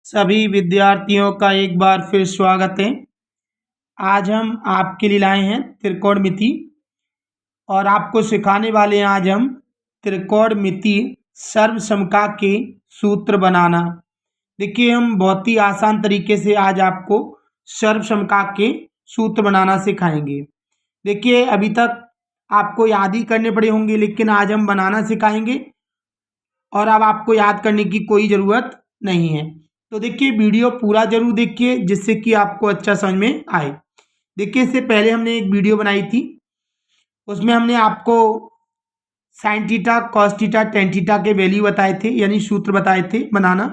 सभी विद्यार्थियों का एक बार फिर स्वागत है। आज हम आपके लिए लाए हैं त्रिकोणमिति और आपको सिखाने वाले हैं आज हम त्रिकोणमिति सर्वसमका के सूत्र बनाना। देखिए, हम बहुत ही आसान तरीके से आज आपको सर्वसमका के सूत्र बनाना सिखाएंगे। देखिए, अभी तक आपको याद ही करने पड़े होंगे, लेकिन आज हम बनाना सिखाएंगे और अब आपको याद करने की कोई ज़रूरत नहीं है। तो देखिए, वीडियो पूरा जरूर देखिए जिससे कि आपको अच्छा समझ में आए। देखिए, इससे पहले हमने एक वीडियो बनाई थी, उसमें हमने आपको sine theta, cos theta, tan theta के वैल्यू बताए थे, यानी सूत्र बताए थे बनाना,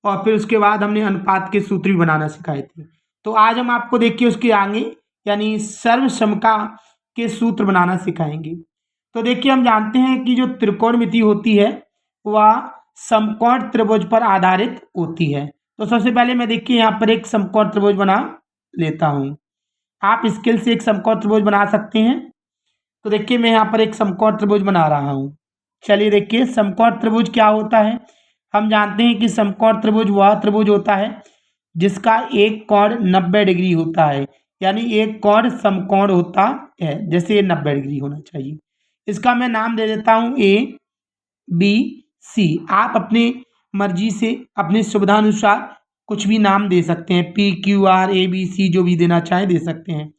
और फिर उसके बाद हमने अनुपात के सूत्र भी बनाना सिखाए थे। तो आज हम आपको देखिए उसके आगे यानी सर्वसमका के सूत्र बनाना सिखाएंगे। तो देखिए, हम जानते हैं कि जो त्रिकोणमिति होती है वह समकोण त्रिभुज पर आधारित होती है। तो सबसे पहले मैं देखिए यहाँ पर एक समकोण त्रिभुज बना लेता हूँ। आप स्केल से एक समकोण त्रिभुज बना सकते हैं। तो देखिए, मैं यहाँ पर एक समकोण त्रिभुज बना रहा हूँ। चलिए देखिए, समकोण त्रिभुज क्या होता है। हम जानते हैं कि समकोण त्रिभुज वह त्रिभुज होता है जिसका एक कोण 90 डिग्री होता है, यानी एक कोण समकोण होता है, जैसे ये 90 डिग्री होना चाहिए। इसका मैं नाम दे देता हूँ ए बी सी। आप अपनी मर्जी से अपनी सुविधानुसार कुछ भी नाम दे सकते हैं, P Q R A B C, जो भी देना चाहे दे सकते हैं।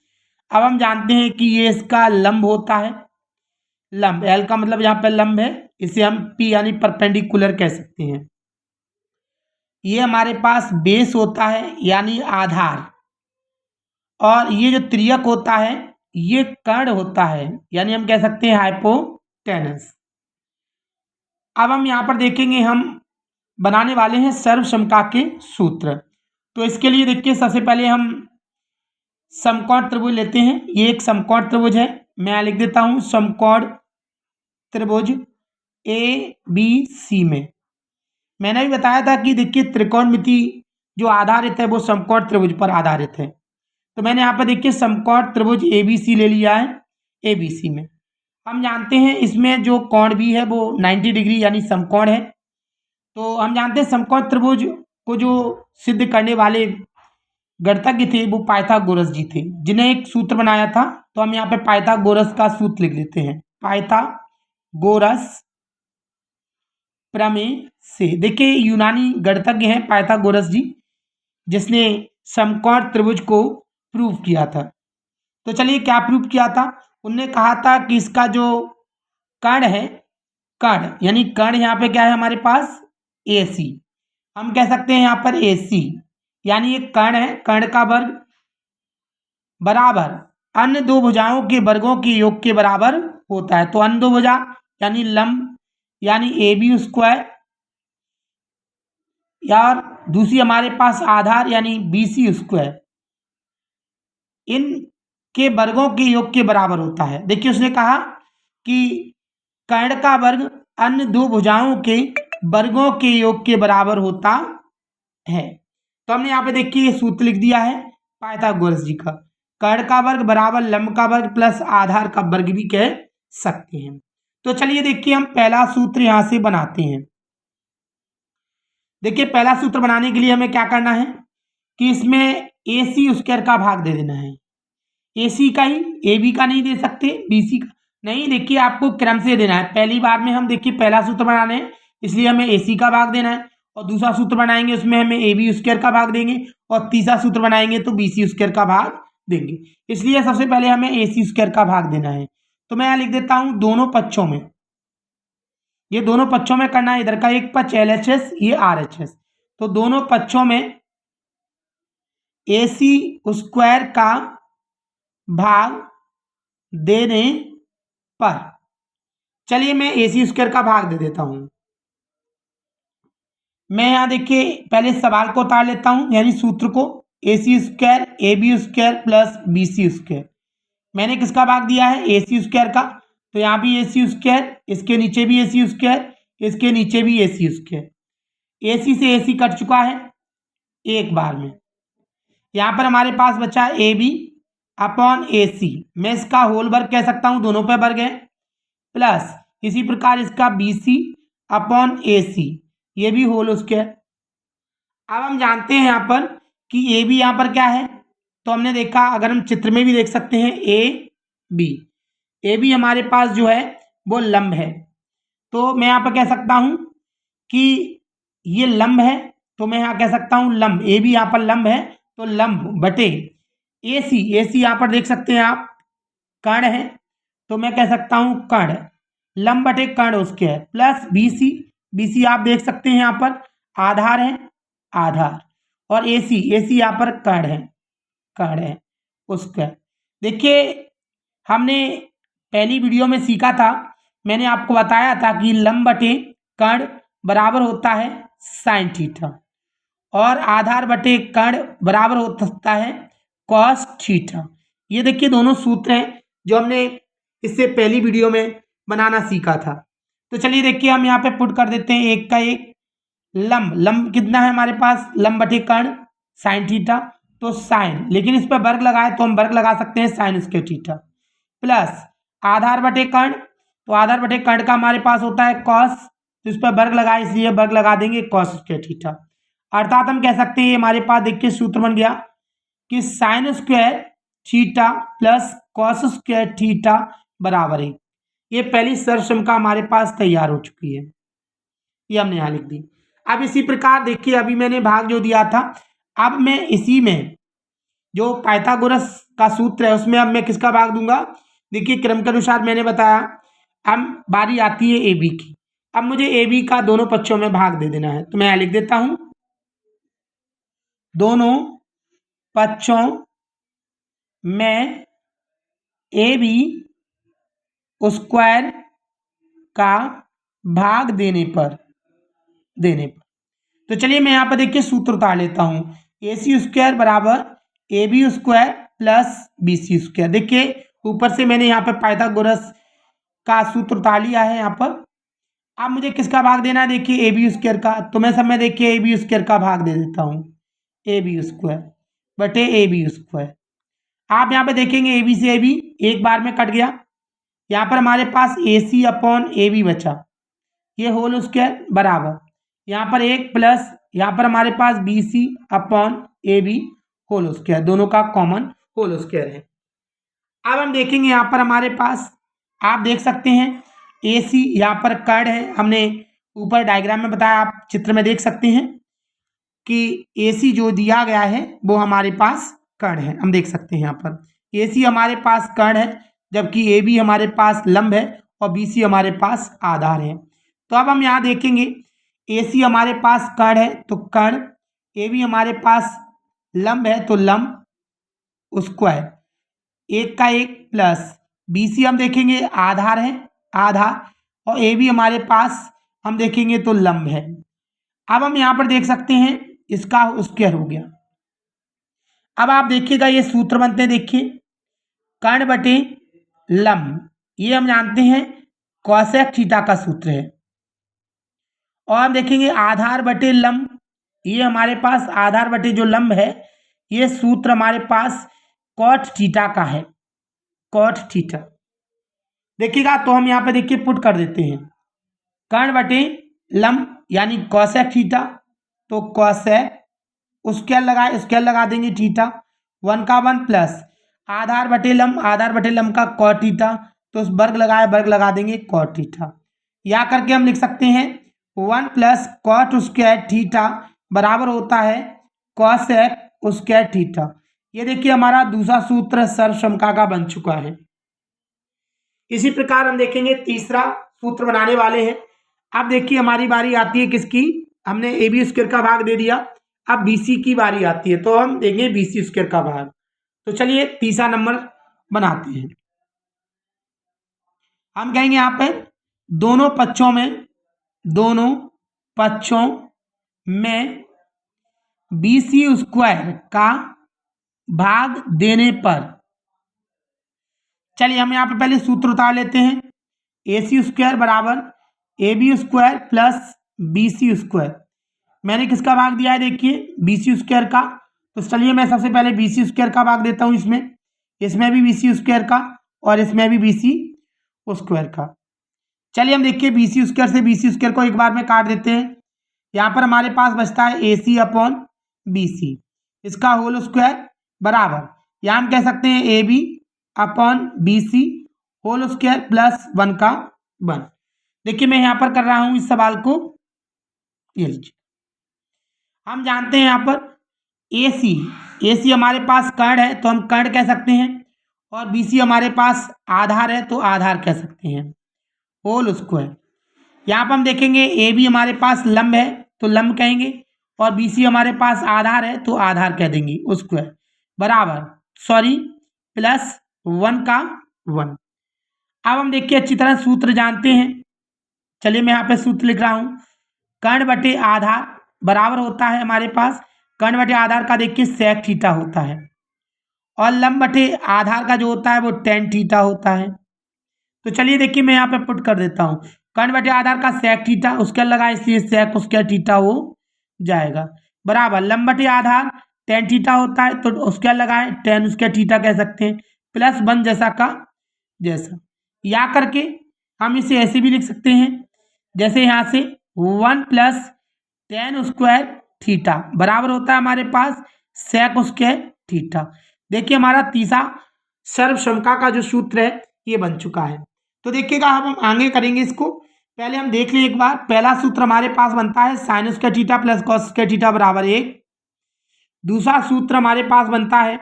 अब हम जानते हैं कि ये इसका लंब होता है। लंब, एल का मतलब यहाँ पर लंब है, इसे हम पी यानी परपेंडिकुलर कह सकते हैं। ये हमारे पास बेस होता है यानी आधार, और ये जो त्रियक होता है ये कर्ण होता है, यानी हम कह सकते हैं हाइपोटेनस। अब हम यहाँ पर देखेंगे, हम बनाने वाले हैं सर्वसमका के सूत्र। तो इसके लिए देखिए, सबसे पहले हम समकोण त्रिभुज लेते हैं। ये एक समकोण त्रिभुज है, मैं लिख देता हूँ समकोण त्रिभुज ए बी सी में। मैंने भी बताया था कि देखिए, त्रिकोणमिति जो आधारित है वो समकोण त्रिभुज पर आधारित है। तो मैंने यहाँ पर देखिए समकोण त्रिभुज ए बी सी ले लिया है। ए बी सी में हम जानते हैं इसमें जो कोण भी है वो 90 डिग्री यानी समकोण है। तो हम जानते हैं समकोण त्रिभुज को जो सिद्ध करने वाले गणितज्ञ थे वो पाइथागोरस जी थे, जिन्हें एक सूत्र बनाया था। तो हम यहाँ पे पाइथागोरस का सूत्र लिख लेते हैं, पाइथागोरस प्रमेय से। देखिए, यूनानी गणितज्ञ हैं पाइथागोरस जी, जिसने समकोण त्रिभुज को प्रूव किया था। तो चलिए, क्या प्रूव किया था? उनने कहा था कि इसका जो कर्ण है, कर्ण यानी कर्ण यहाँ पे क्या है हमारे पास, ए सी। हम कह सकते हैं यहाँ पर ए सी यानी एक कर्ण है, कर्ण का वर्ग बराबर अन्य दो भुजाओं के वर्गों के योग के बराबर होता है। तो अन्य दो भुजा यानी लंब यानी ए बी स्क्वायर, या दूसरी हमारे पास आधार यानी बी सी स्क्वायर, इन के वर्गों के योग के बराबर होता है। देखिए, उसने कहा कि कर्ण का वर्ग अन्य दो भुजाओं के वर्गों के योग के बराबर होता है। तो हमने यहाँ पे देखिए ये सूत्र लिख दिया है पाइथागोरस जी का, कर्ण का वर्ग बराबर लंब का वर्ग प्लस आधार का वर्ग भी कह सकते हैं। तो चलिए देखिए, हम पहला सूत्र यहां से बनाते हैं। देखिए, पहला सूत्र बनाने के लिए हमें क्या करना है कि इसमें ए सी स्क्वायर का भाग दे देना है। ए सी का ही, ए बी का नहीं दे सकते, बी सी का नहीं। देखिए, आपको क्रम से देना है। पहली बार में हम देखिए पहला सूत्र बनाने हैं, इसलिए हमें ए सी का भाग देना है, और दूसरा सूत्र बनाएंगे उसमें हमें ए बी स्क्वायर का भाग देंगे, और तीसरा सूत्र बनाएंगे तो बी सी स्क्वायर का भाग देंगे। इसलिए सबसे पहले हमें ए सी स्क्वायर का भाग देना है। तो मैं यहाँ लिख देता हूँ दोनों पक्षों में, ये दोनों पक्षों में करना है। इधर का एक पक्ष एल एच एस, ये आर एच एस, तो दोनों पक्षों में ए सी स्क्वायर का भाग देने पर, चलिए मैं ए सी स्क्वायर का भाग दे देता हूं। मैं यहां देखिए पहले सवाल को उतार लेता हूं, यानी सूत्र को, A C square A B square plus B C square. मैंने किसका भाग दिया है, ए सी स्क्वायर का। तो यहां भी ए सी स्क्वायर, इसके नीचे भी ए सी स्क्वायर, इसके नीचे भी ए सी स्क्वायर। ए सी से ए सी कट चुका है एक बार में। यहां पर हमारे पास बचा ए बी अपॉन ए सी, मैं इसका होल वर्ग कह सकता हूं, दोनों पे वर्ग है, प्लस इसी प्रकार इसका बी सी अपॉन ए सी, ये भी होल स्क्वायर। अब हम जानते हैं यहाँ पर कि ए बी यहाँ पर क्या है, तो हमने देखा, अगर हम चित्र में भी देख सकते हैं ए बी हमारे पास जो है वो लंब है। तो मैं यहाँ पर कह सकता हूँ कि ये लंब है, तो मैं यहाँ कह सकता हूँ लंब, ए बी यहाँ पर लंब है तो लंब बटे ए सी यहाँ पर देख सकते हैं आप कर्ण है, तो मैं कह सकता हूँ कर्ण, लंब बटे कर्ण उसके है, प्लस बी सी आप देख सकते हैं यहाँ पर आधार है, आधार, और ए सी यहाँ पर कर्ण है उसका। देखिए हमने पहली वीडियो में सीखा था, मैंने आपको बताया था कि लंब बटे कर्ण बराबर होता है साइन थीटा, और आधार बटे कर्ण बराबर हो सकता है कॉस थीटा। ये देखिए दोनों सूत्र हैं जो हमने इससे पहली वीडियो में बनाना सीखा था। तो चलिए देखिए हम यहाँ पे पुट कर देते हैं एक का एक, लंब कितना है हमारे पास, लंब बटे कर्ण साइन थीटा, तो साइन, लेकिन इस पर वर्ग लगाए तो हम वर्ग लगा सकते हैं साइन स्क्वायर थीटा, प्लस आधार बटे कर्ण, तो आधार बटे कर्ण का हमारे पास होता है कॉस, तो इस पर वर्ग लगाए इसलिए वर्ग लगा देंगे कॉस स्क्वायर थीटा। अर्थात हम कह सकते हैं हमारे पास देखिए सूत्र बन गया कि sine square theta plus cos square theta बराबर है। ये पहली सर्वसमता हमारे पास तैयार हो चुकी है, ये हमने यहाँ लिख दी। अब इसी प्रकार देखिए अभी मैंने भाग जो दिया था, अब मैं इसी में जो पाइथागोरस का सूत्र है उसमें अब मैं किसका भाग दूंगा, देखिए क्रम के अनुसार मैंने बताया, अब बारी आती है ए बी की। अब मुझे ए बी का दोनों पक्षों में भाग दे देना है, तो मैं यहाँ लिख देता हूं दोनों पक्षों में ए बी स्क्वायर का भाग देने पर तो चलिए मैं यहाँ पर देखिए सूत्र उतार लेता हूं, ए सी स्क्वायर बराबर A B square plus B C square. देखिए ऊपर से मैंने यहाँ पर पाइथागोरस का सूत्र उतार लिया है यहाँ पर। अब मुझे किसका भाग देना है, देखिए ए बी स्क्वायर का, तो मैं सब में देखिए ए बी स्क्वायर का भाग दे देता हूँ, ए बी स्क्वायर बटे ए बी स्क्वायर। आप यहाँ पे देखेंगे ए बी से ए बी एक बार में कट गया, यहाँ पर हमारे पास ए सी अपॉन ए बी बचा, ये होल स्क्वायर बराबर यहाँ पर एक प्लस यहाँ पर हमारे पास B C upon A B whole square, दोनों का कॉमन होल स्क्वायर है। अब हम देखेंगे यहाँ पर हमारे पास आप देख सकते हैं ए सी यहाँ पर कर्ण है, हमने ऊपर डायग्राम में बताया, आप चित्र में देख सकते हैं कि ए सी जो दिया गया है वो हमारे पास कर्ण है, हम देख सकते हैं यहाँ पर ए सी हमारे पास कर्ण है, जबकि ए बी हमारे पास लंब है और बी सी हमारे पास आधार है। तो अब हम यहाँ देखेंगे ए सी हमारे पास कर्ण है तो कर्ण, ए बी हमारे पास लंब है तो लंब स्क्वायर, एक का एक, प्लस बी सी हम देखेंगे आधार है, आधार, और ए बी हमारे पास हम देखेंगे तो लंब है। अब हम यहाँ पर देख सकते हैं इसका स्क्वायर हो गया। अब आप देखिएगा ये सूत्र बनते हैं, देखिए कर्ण बटे लंब, ये हम जानते हैं कॉसेक थीटा का सूत्र है, और हम देखेंगे आधार बटे लंब, ये हमारे पास आधार बटे जो लंब है ये सूत्र हमारे पास कॉट थीटा का है, कॉट थीटा। देखिएगा तो हम यहाँ पे देखिए पुट कर देते हैं कर्ण बटे लंब यानी कॉसेक थीटा, तो कॉसेक स्क्वायर लगा देंगे थीटा, 1 का 1 प्लस आधार बटे लंब का कॉट थीटा, तो उस वर्ग लगा देंगे कॉट थीटा। या करके हम लिख सकते हैं 1 प्लस कॉट स्क्वायर थीटा बराबर होता है कॉसेक स्क्वायर थीटा। ये देखिए हमारा दूसरा सूत्र सर्वसमता का बन चुका है। इसी प्रकार हम देखेंगे तीसरा सूत्र बनाने वाले हैं। अब देखिए हमारी बारी आती है किसकी, हमने ए बी स्क्वायर का भाग दे दिया, अब बी सी की बारी आती है, तो हम देंगे बी सी स्क्वायर का भाग। तो चलिए तीसरा नंबर बनाते हैं। हम कहेंगे यहाँ पे दोनों पक्षों में बी सी स्क्वायर का भाग देने पर, चलिए हम यहाँ पे पहले सूत्र उतार लेते हैं, ए सी स्क्वायर बराबर A B square plus B C square. मैंने किसका भाग दिया है, देखिए बी सी स्क्वायर का, तो चलिए मैं सबसे पहले बी सी स्क्वायर का भाग देता हूँ, इसमें भी बी सी स्क्वायर का और इसमें भी बी सी स्क्वायर का। चलिए हम देखिए बी सी स्क्वायर से बी सी स्क्वायर को एक बार में काट देते हैं, यहाँ पर हमारे पास बचता है ए सी अपॉन बी सी, इसका होल स्क्वायर बराबर, या हम कह सकते हैं A B upon B C whole square plus 1 का 1। देखिए मैं यहाँ पर कर रहा हूँ इस सवाल को, ये लीजिए, हम जानते हैं यहाँ पर ए सी हमारे पास कर्ण है तो हम कर्ण कह सकते हैं, और बी सी हमारे पास आधार है तो आधार कह सकते हैं, होल स्क्वायर। यहाँ पर हम देखेंगे ए बी हमारे पास लंब है तो लंब कहेंगे, और बी सी हमारे पास आधार है तो आधार कह देंगे, स्क्वायर बराबर प्लस 1 का 1। अब हम देखिए अच्छी तरह सूत्र जानते हैं, चलिए मैं यहाँ पे सूत्र लिख रहा हूँ, कर्ण बटे आधार बराबर होता है हमारे पास, कर्ण बटे आधार का देखिए सेक थीटा होता है, और लंब बटे आधार का जो होता है वो टेन थीटा होता है। तो चलिए देखिए मैं यहाँ पे पुट कर देता हूँ, कर्ण बटे आधार का सेक थीटा उसके लगाए, इसलिए सेक उसके थीटा हो जाएगा, बराबर लंब बटे आधार टेन थीटा होता है तो उसके लगाए टेन उसके थीटा कह सकते हैं, प्लस 1 जैसा का जैसा, या करके हम इसे ऐसे भी लिख सकते हैं, जैसे यहाँ से 1 प्लस टेन स्क्वायर थीटा बराबर होता है हमारे पास सेक स्क्वायर थीटा। देखिए हमारा तीसरा सर्वसमता का जो सूत्र है ये बन चुका है। तो देखिएगा हम आगे करेंगे इसको, पहले हम देख लें एक बार। पहला सूत्र हमारे पास बनता है sine square theta plus cos square theta बराबर 1। दूसरा सूत्र हमारे पास बनता है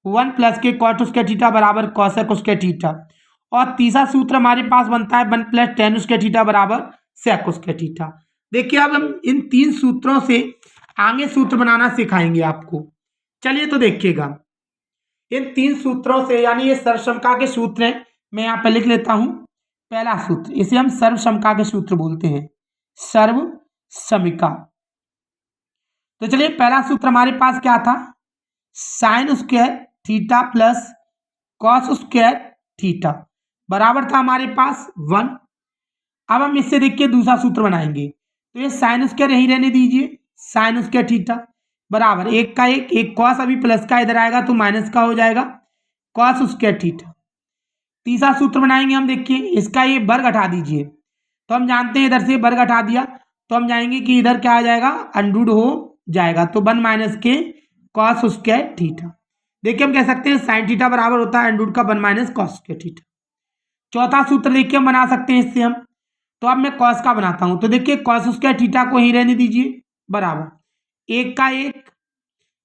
1 प्लस के कॉट स्क्वायर थीटा बराबर कॉसेक स्क्वायर थीटा, और तीसरा सूत्र हमारे पास बनता है 1 प्लस टेन स्क्वायर थीटा बराबर सेक स्क्वायर थीटा। देखिए अब हम इन 3 सूत्रों से आगे सूत्र बनाना सिखाएंगे आपको। चलिए तो देखिएगा, इन 3 सूत्रों से, यानी ये सर्वसमता के सूत्र हैं, मैं यहाँ पर लिख लेता हूँ। पहला सूत्र, इसे हम सर्वसमता के सूत्र बोलते हैं, सर्वसमिका। तो चलिए पहला सूत्र हमारे पास क्या था, sine square theta plus cos square theta बराबर था हमारे पास 1। अब हम इससे देखिए दूसरा सूत्र बनाएंगे, तो ये साइन स्क्वायर यहीं रहने दीजिए, साइन स्क्वायर थीटा बराबर 1 का 1, एक कॉस अभी प्लस का इधर आएगा तो माइनस का हो जाएगा, कॉस स्क्वायर थीटा। तीसरा सूत्र बनाएंगे हम, देखिए इसका ये वर्ग हटा दीजिए, तो हम जानते हैं इधर से वर्ग हटा दिया तो हम जाएंगे कि इधर क्या आ जाएगा, अंडरूट हो जाएगा, तो 1 माइनस के कॉस स्क्वायर थीटा। देखिए हम कह सकते हैं साइन थीटा बराबर होता है अंडरूट का 1 माइनस कॉस स्क्वायर थीटा। चौथा सूत्र देखिए हम बना सकते हैं इससे हम, तो अब मैं कॉस का बनाता हूं, तो देखिए कॉस स्क्वायर थीटा को ही रहने दीजिए बराबर 1 का 1,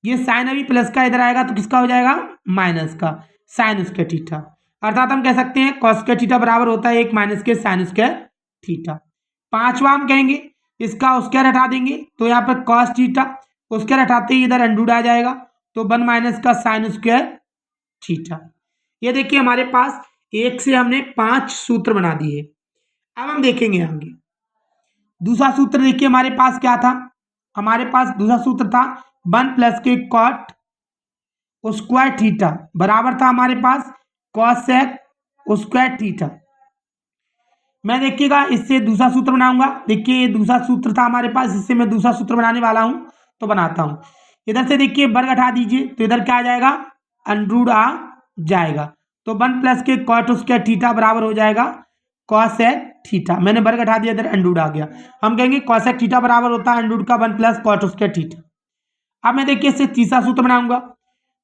ये साइन अभी प्लस का इधर आएगा तो किसका हो जाएगा, माइनस का साइन स्क्वायर थीटा, अर्थात हम कह सकते हैं कॉस स्क्वायर थीटा बराबर होता है 1 माइनस के साइन स्क्वायर थीटा। पांचवा हम कहेंगे इसका स्क्वायर हटा देंगे, तो यहाँ पर कॉस थीटा स्क्वायर हटाते ही इधर अंडरूट आ जाएगा, तो 1 माइनस का साइन स्क्वायर थीटा। ये देखिए हमारे पास 1 से हमने 5 सूत्र बना दिए। अब हम देखेंगे आगे दूसरा सूत्र, देखिए हमारे पास क्या था, हमारे पास दूसरा सूत्र था 1 प्लस के कॉट स्क्वायर थीटा बराबर था हमारे पास कॉसेक स्क्वायर थीटा। मैं देखिएगा इससे दूसरा सूत्र बनाऊंगा, देखिए ये दूसरा सूत्र था हमारे पास, इससे मैं दूसरा सूत्र बनाने वाला हूं, तो बनाता हूं। इधर से देखिए वर्ग हटा दीजिए तो इधर क्या आ जाएगा, अंडरूट आ जाएगा, तो 1 प्लस के कॉट स्क्वायर थीटा बराबर हो जाएगा कॉसेक थीटा। मैंने वर्ग हटा दिया, इधर अंडरूट आ गया, हम कहेंगे कॉसेक थीटा बराबर होता है अंडरूट का 1 प्लस कॉट स्क्वायर थीटा। अब मैं देखिए इससे तीसरा सूत्र बनाऊंगा,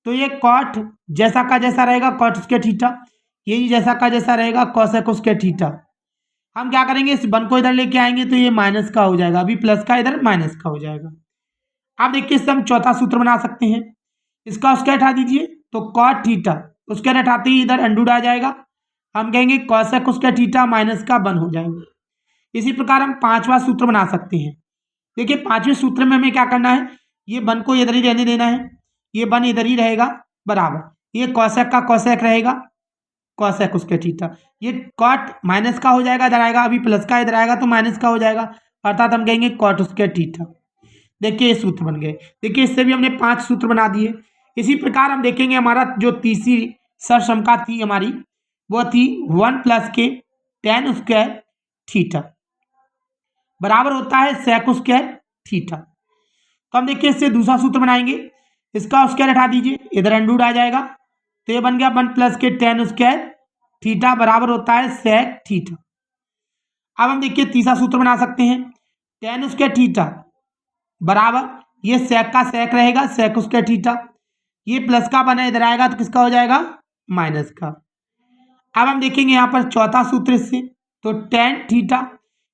तो ये कॉट जैसा का जैसा रहेगा कॉट स्क्वायर थीटा, ये जैसा का जैसा रहेगा कॉसेक स्क्वायर थीटा। हम क्या करेंगे, इस 1 को इधर लेके आएंगे तो ये माइनस का हो जाएगा, अभी प्लस का इधर माइनस का हो जाएगा। अब देखिए इससे हम चौथा सूत्र बना सकते हैं, इसका स्क्वायर हटा दीजिए तो कॉट थीटा स्क्वायर हटाते ही इधर अंडरूट आ जाएगा, हम कहेंगे कॉसेक स्क्वायर थीटा माइनस का 1 हो जाएगा। इसी प्रकार हम पांचवा सूत्र बना सकते हैं। देखिए पांचवें सूत्र में हमें क्या करना है, ये 1 को इधर ही रहने देना है, ये 1 इधर ही रहेगा बराबर, ये कॉसेक का कॉसेक रहेगा कॉसेक स्क्वायर थीटा, ये कॉट माइनस का हो जाएगा इधर आएगा, अभी प्लस का इधर आएगा तो माइनस का हो जाएगा, अर्थात हम कहेंगे कॉट स्क्वायर थीटा। देखिए ये सूत्र बन गए, देखिए इससे भी हमने 5 सूत्र बना दिए। इसी प्रकार हम देखेंगे हमारा जो तीसरी सर्वसमता थी हमारी, वो थी 1 प्लस के टेन स्क्वायर थीटा बराबर होता है सेक स्क्वायर थीटा। तो हम देखिए इससे दूसरा सूत्र बनाएंगे, इसका स्क्वायर हटा दीजिए इधर अंडरूट आ जाएगा, तो ये बन गया 1 प्लस के टेन स्क्वायर थीटा बराबर होता है सेक थीटा। अब हम देखिए तीसरा सूत्र बना सकते हैं, टेन स्क्वायर थीटा बराबर ये सेक का सेक रहेगा, सेक स्क्वायर थीटा, ये प्लस का बना इधर आएगा तो किसका हो जाएगा, माइनस का। अब हम देखेंगे यहाँ पर चौथा सूत्र इससे, तो टेन थीटा,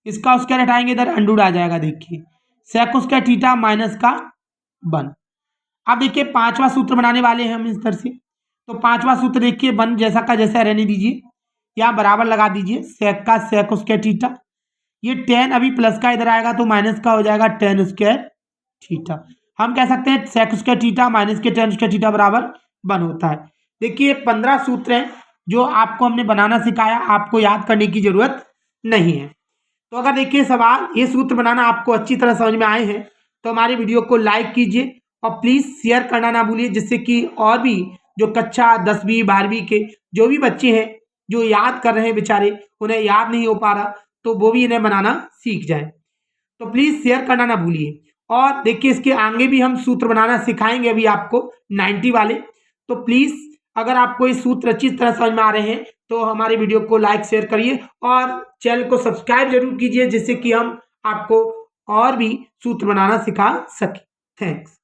इसका स्क्वायर हटाएंगे इधर अंडूड आ जाएगा, देखिए सेक स्क्वायर थीटा माइनस का 1। अब देखिए पांचवा सूत्र बनाने वाले हैं हम इस तरह से, तो पांचवा सूत्र देखिए 1 जैसा का जैसा रहने दीजिए, यहाँ बराबर लगा दीजिए, सेक का सेक स्क्वायर थीटा, ये 10 अभी प्लस का इधर आएगा तो माइनस का हो जाएगा 10 स्क्वायर थीटा। हम कह सकते हैं सेक स्क्वायर थीटा माइनस के 10 स्क्वायर थीटा बराबर 1 होता है। देखिए 15 सूत्र हैं जो आपको हमने बनाना सिखाया, आपको याद करने की जरूरत नहीं है। तो अगर देखिए सवाल ये सूत्र बनाना आपको अच्छी तरह समझ में आए हैं तो हमारे वीडियो को लाइक कीजिए और प्लीज़ शेयर करना ना भूलिए, जिससे कि और भी जो कक्षा 10वीं 12वीं के जो भी बच्चे हैं जो याद कर रहे हैं बेचारे, उन्हें याद नहीं हो पा रहा, तो वो भी इन्हें बनाना सीख जाए। तो प्लीज़ शेयर करना ना भूलिए। और देखिए इसके आगे भी हम सूत्र बनाना सिखाएंगे अभी आपको 90 वाले, तो प्लीज़ अगर आपको ये सूत्र अच्छी तरह समझ में आ रहे हैं तो हमारे वीडियो को लाइक शेयर करिए और चैनल को सब्सक्राइब जरूर कीजिए, जिससे कि हम आपको और भी सूत्र बनाना सिखा सकें। थैंक्स।